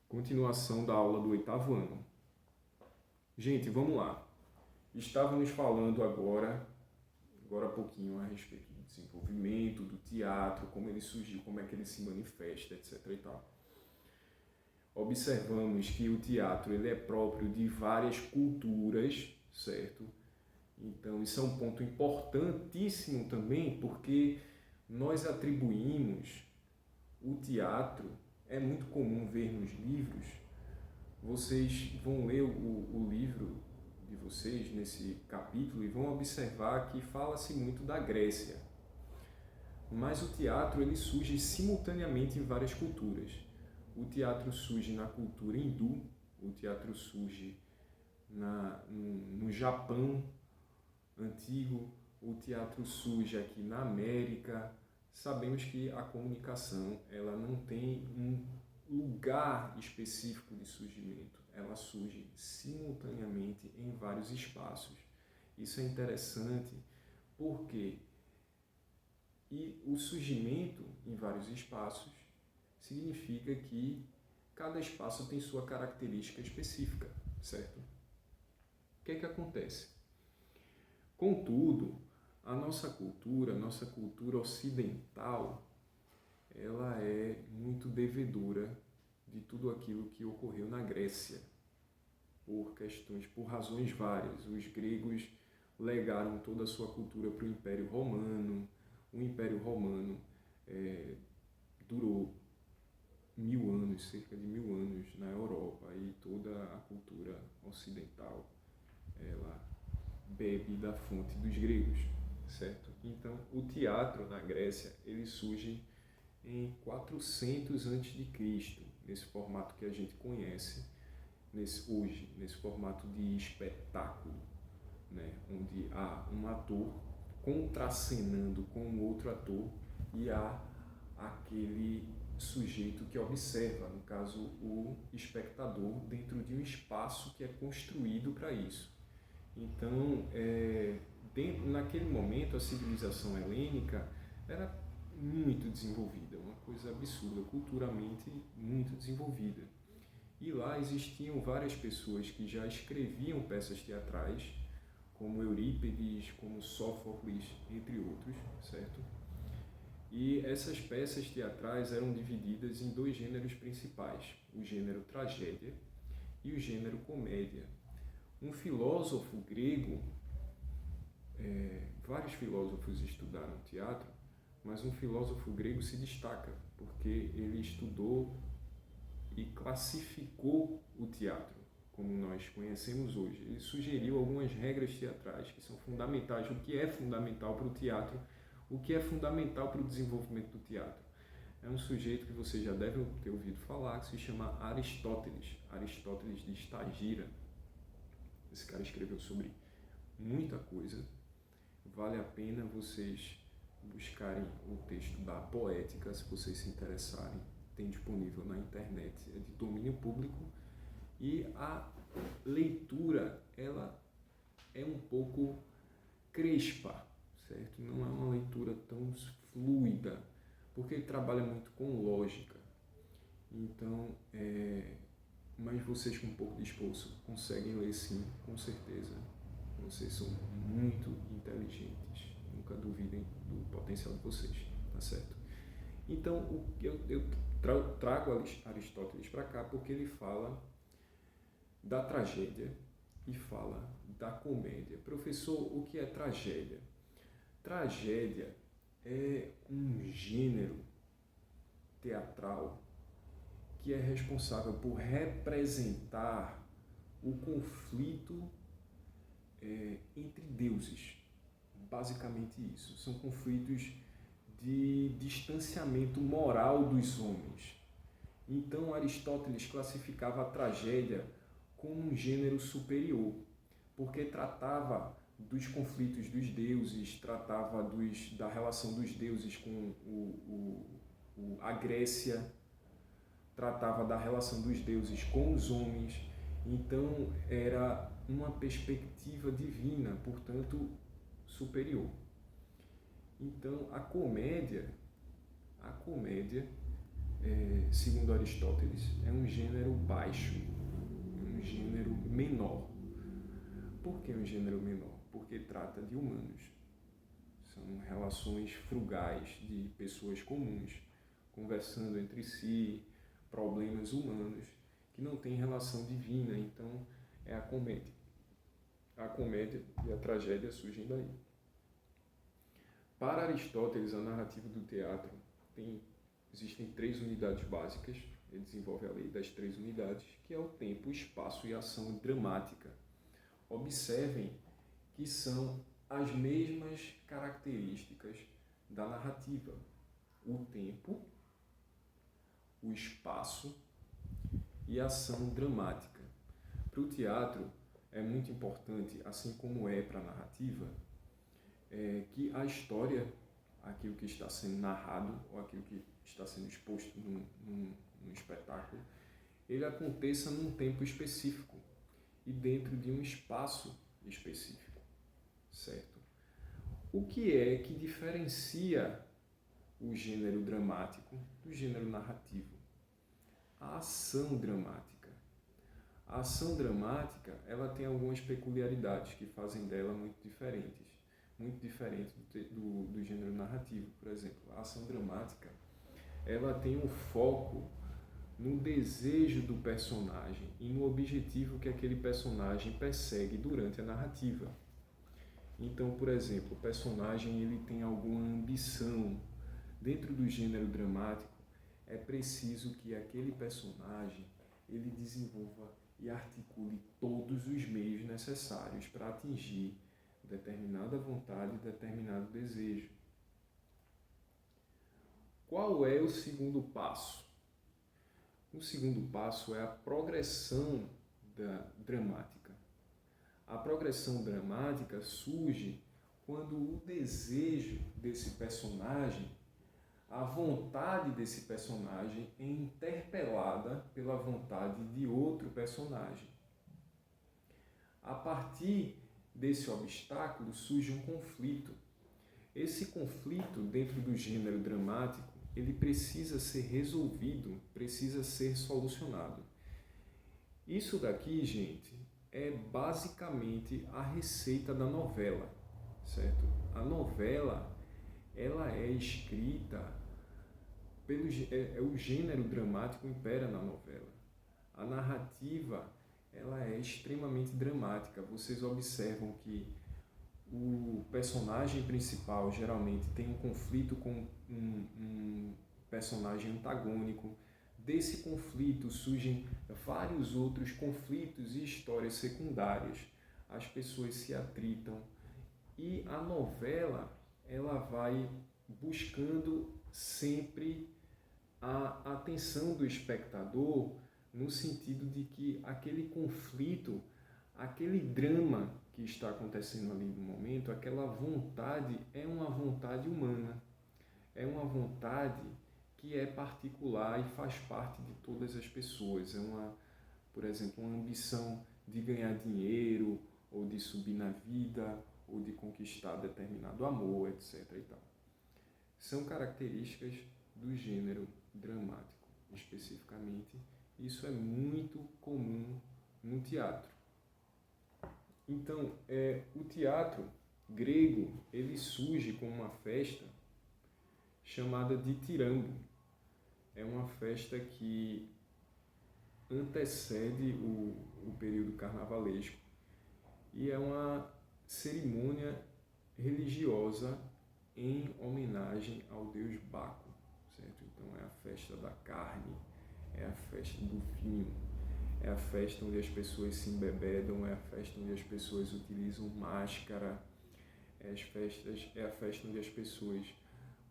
Continuação da aula do 8º ano. Gente, vamos lá. Estávamos falando agora há pouquinho, a respeito do desenvolvimento, do teatro, como ele surgiu, como é que ele se manifesta, etc. e tal. Observamos que o teatro ele é próprio de várias culturas, certo? Então, isso é um ponto importantíssimo também, porque nós atribuímos o teatro, é muito comum ver nos livros, vocês vão ler o livro de vocês nesse capítulo e vão observar que fala-se muito da Grécia. Mas o teatro ele surge simultaneamente em várias culturas. O teatro surge na cultura hindu, o teatro surge no Japão antigo, o teatro surge aqui na América. Sabemos que a comunicação ela não tem um lugar específico de surgimento, ela surge simultaneamente em vários espaços. Isso é interessante porque o surgimento em vários espaços significa que cada espaço tem sua característica específica, certo? O que é que acontece? Contudo, a nossa cultura ocidental, ela é muito devedora de tudo aquilo que ocorreu na Grécia, por razões várias. Os gregos legaram toda a sua cultura para o Império Romano. O Império Romano durou 1000 anos, cerca de 1000 anos na Europa, e toda a cultura ocidental, ela bebe da fonte dos gregos, certo? Então, o teatro na Grécia, ele surge em 400 a.C., nesse formato que a gente conhece hoje, nesse formato de espetáculo, né? Onde há um ator contracenando com um outro ator e há aquele sujeito que observa, no caso o espectador, dentro de um espaço que é construído para isso. Então, naquele momento, a civilização helênica era muito desenvolvida, uma coisa absurda, culturalmente muito desenvolvida. E lá existiam várias pessoas que já escreviam peças teatrais, como Eurípides, como Sófocles, entre outros, certo? E essas peças teatrais eram divididas em dois gêneros principais, o gênero tragédia e o gênero comédia. Um filósofo grego, vários filósofos estudaram teatro, mas um filósofo grego se destaca, porque ele estudou e classificou o teatro, como nós conhecemos hoje. Ele sugeriu algumas regras teatrais que são fundamentais, o que é fundamental para o teatro, o que é fundamental para o desenvolvimento do teatro. É um sujeito que você já deve ter ouvido falar, que se chama Aristóteles, Aristóteles de Estagira. Esse cara escreveu sobre muita coisa. Vale a pena vocês buscarem o texto da Poética, se vocês se interessarem. Tem disponível na internet, é de domínio público. E a leitura, ela é um pouco crespa, certo? Não é uma leitura tão fluida, porque ele trabalha muito com lógica. Então, mas vocês com um pouco de esforço conseguem ler sim, com certeza. Vocês são muito inteligentes, nunca duvidem do potencial de vocês, tá certo? Então, eu trago Aristóteles para cá porque ele fala da tragédia e fala da comédia. Professor, o que é tragédia? Tragédia é um gênero teatral que é responsável por representar o conflito entre deuses. Basicamente isso. São conflitos de distanciamento moral dos homens. Então, Aristóteles classificava a tragédia como um gênero superior, porque tratava dos conflitos dos deuses, tratava da relação dos deuses com a Grécia, tratava da relação dos deuses com os homens. Então, era uma perspectiva divina, portanto, superior. Então, a comédia segundo Aristóteles, é um gênero baixo, um gênero menor. Por que um gênero menor? Porque trata de humanos. São relações frugais de pessoas comuns, conversando entre si, problemas humanos, que não têm relação divina. Então, é a comédia. A comédia e a tragédia surgem daí. Para Aristóteles, a narrativa do teatro existem 3 unidades básicas. Ele desenvolve a lei das 3 unidades, que é o tempo, o espaço e a ação dramática. Observem que são as mesmas características da narrativa: o tempo, o espaço e a ação dramática. Para o teatro é muito importante, assim como é para a narrativa, que a história, aquilo que está sendo narrado ou aquilo que está sendo exposto num espetáculo, ele aconteça num tempo específico e dentro de um espaço específico, certo? O que é que diferencia o gênero dramático do gênero narrativo? A ação dramática. A ação dramática, ela tem algumas peculiaridades que fazem dela muito diferente do gênero narrativo. Por exemplo, a ação dramática, ela tem um foco no desejo do personagem e no objetivo que aquele personagem persegue durante a narrativa. Então, por exemplo, o personagem ele tem alguma ambição. Dentro do gênero dramático, é preciso que aquele personagem ele desenvolva e articule todos os meios necessários para atingir determinada vontade, determinado desejo. Qual é o segundo passo? O segundo passo é a progressão dramática. A progressão dramática surge quando o desejo desse personagem, a vontade desse personagem é interpelada pela vontade de outro personagem. A partir desse obstáculo surge um conflito. Esse conflito, dentro do gênero dramático, ele precisa ser resolvido, precisa ser solucionado. Isso daqui, gente, é basicamente a receita da novela, certo? A novela, ela é escrita o gênero dramático impera na novela. A narrativa, ela é extremamente dramática. Vocês observam que o personagem principal geralmente tem um conflito com um personagem antagônico. Desse conflito surgem vários outros conflitos e histórias secundárias. As pessoas se atritam e a novela ela vai buscando sempre a atenção do espectador no sentido de que aquele conflito, aquele drama que está acontecendo ali no momento, aquela vontade é uma vontade humana, é uma vontade que é particular e faz parte de todas as pessoas. Por exemplo, uma ambição de ganhar dinheiro, ou de subir na vida, ou de conquistar determinado amor, etc. e tal. São características do gênero dramático, especificamente. Isso é muito comum no teatro. Então, o teatro grego, ele surge como uma festa chamada de Tirambo. É uma festa que antecede o período carnavalesco e é uma cerimônia religiosa em homenagem ao deus Baco, certo? Então é a festa da carne, é a festa do vinho, é a festa onde as pessoas se embebedam, é a festa onde as pessoas utilizam máscara, é a festa onde as pessoas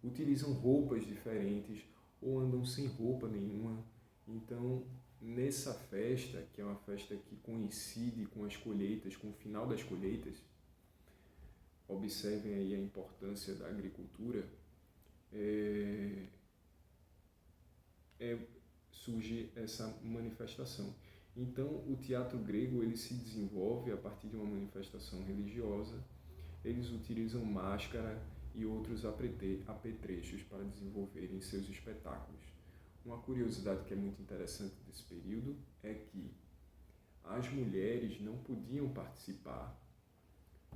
utilizam roupas diferentes ou andam sem roupa nenhuma. Então, nessa festa, que é uma festa que coincide com as colheitas, com o final das colheitas, observem aí a importância da agricultura, surge essa manifestação. Então, o teatro grego ele se desenvolve a partir de uma manifestação religiosa. Eles utilizam máscara e outros apetrechos para desenvolverem seus espetáculos. uma curiosidade que é muito interessante desse período é que as mulheres não podiam participar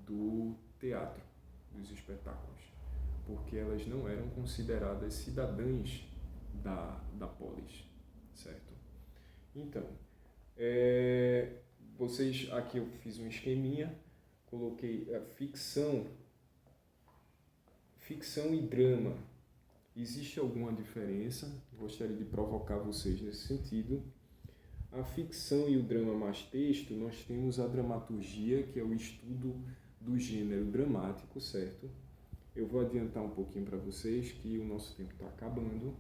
do teatro, dos espetáculos, porque elas não eram consideradas cidadãs da polis, certo? Então, vocês, aqui eu fiz um esqueminha, coloquei a ficção e drama. Existe alguma diferença? Gostaria de provocar vocês nesse sentido. A ficção e o drama mais texto, nós temos a dramaturgia, que é o estudo do gênero dramático, certo? Eu vou adiantar um pouquinho para vocês que o nosso tempo está acabando.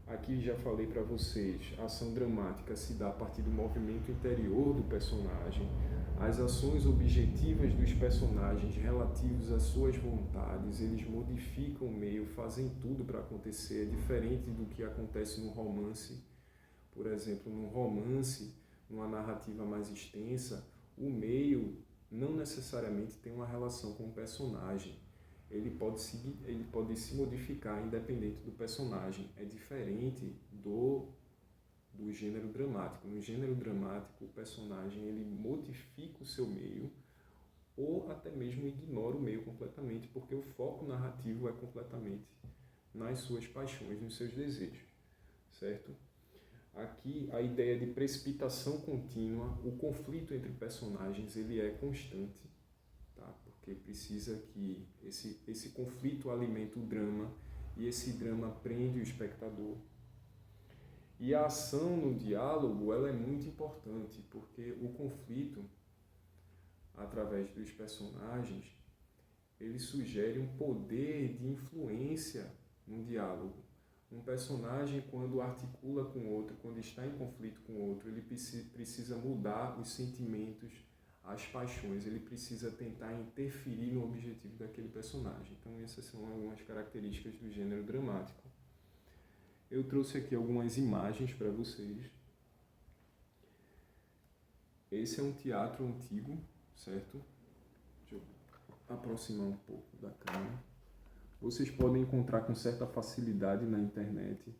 Aqui já falei para vocês, a ação dramática se dá a partir do movimento interior do personagem, as ações objetivas dos personagens relativos às suas vontades, eles modificam o meio, fazem tudo para acontecer, é diferente do que acontece no romance. Por exemplo, num romance, numa narrativa mais extensa, o meio não necessariamente tem uma relação com o personagem. Ele pode se modificar independente do personagem. É diferente do gênero dramático. No gênero dramático, o personagem ele modifica o seu meio ou até mesmo ignora o meio completamente, porque o foco narrativo é completamente nas suas paixões, nos seus desejos, certo? Aqui, a ideia de precipitação contínua, o conflito entre personagens, ele é constante, tá? Porque precisa que esse conflito alimente o drama e esse drama prende o espectador. E a ação no diálogo, ela é muito importante, porque o conflito, através dos personagens, ele sugere um poder de influência no diálogo. Um personagem, quando articula com outro, quando está em conflito com outro, ele precisa mudar os sentimentos, as paixões, ele precisa tentar interferir no objetivo daquele personagem. Então, essas são algumas características do gênero dramático. Eu trouxe aqui algumas imagens para vocês. Esse é um teatro antigo, certo? Deixa eu aproximar um pouco da câmera. Vocês podem encontrar com certa facilidade na internet.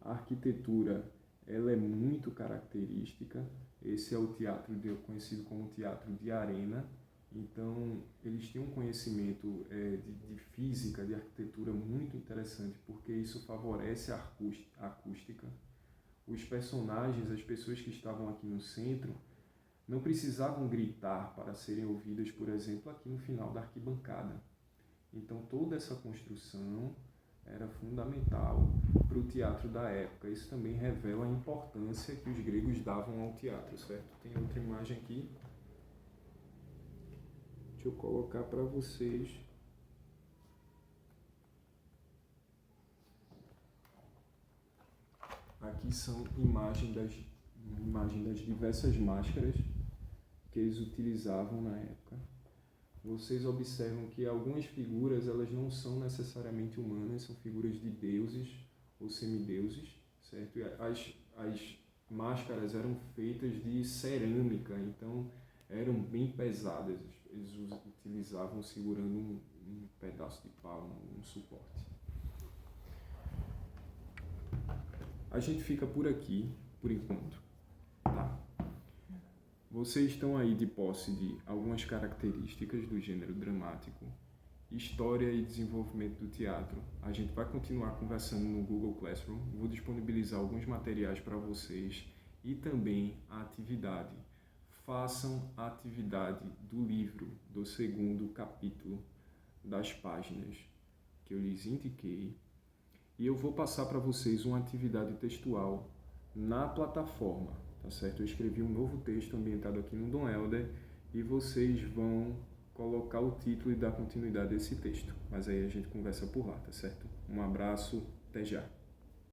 A arquitetura, ela é muito característica. Esse é o teatro conhecido como teatro de arena. Então, eles têm um conhecimento de física, de arquitetura muito interessante, porque isso favorece a acústica. Os personagens, as pessoas que estavam aqui no centro, não precisavam gritar para serem ouvidas, por exemplo, aqui no final da arquibancada. Então, toda essa construção era fundamental para o teatro da época. Isso também revela a importância que os gregos davam ao teatro, certo? Tem outra imagem aqui. Deixa eu colocar para vocês. Aqui são imagens das diversas máscaras que eles utilizavam na época. Vocês observam que algumas figuras elas não são necessariamente humanas, são figuras de deuses ou semideuses, certo? E as máscaras eram feitas de cerâmica, então eram bem pesadas. Eles utilizavam segurando um pedaço de pau, um suporte. A gente fica por aqui, por enquanto, tá? Vocês estão aí de posse de algumas características do gênero dramático, história e desenvolvimento do teatro. A gente vai continuar conversando no Google Classroom, vou disponibilizar alguns materiais para vocês e também a atividade. Façam a atividade do livro, do 2º capítulo, das páginas que eu lhes indiquei, e eu vou passar para vocês uma atividade textual na plataforma. Tá certo? Eu escrevi um novo texto ambientado aqui no Dom Helder e vocês vão colocar o título e dar continuidade a esse texto. Mas aí a gente conversa por lá, tá certo? Um abraço, até já!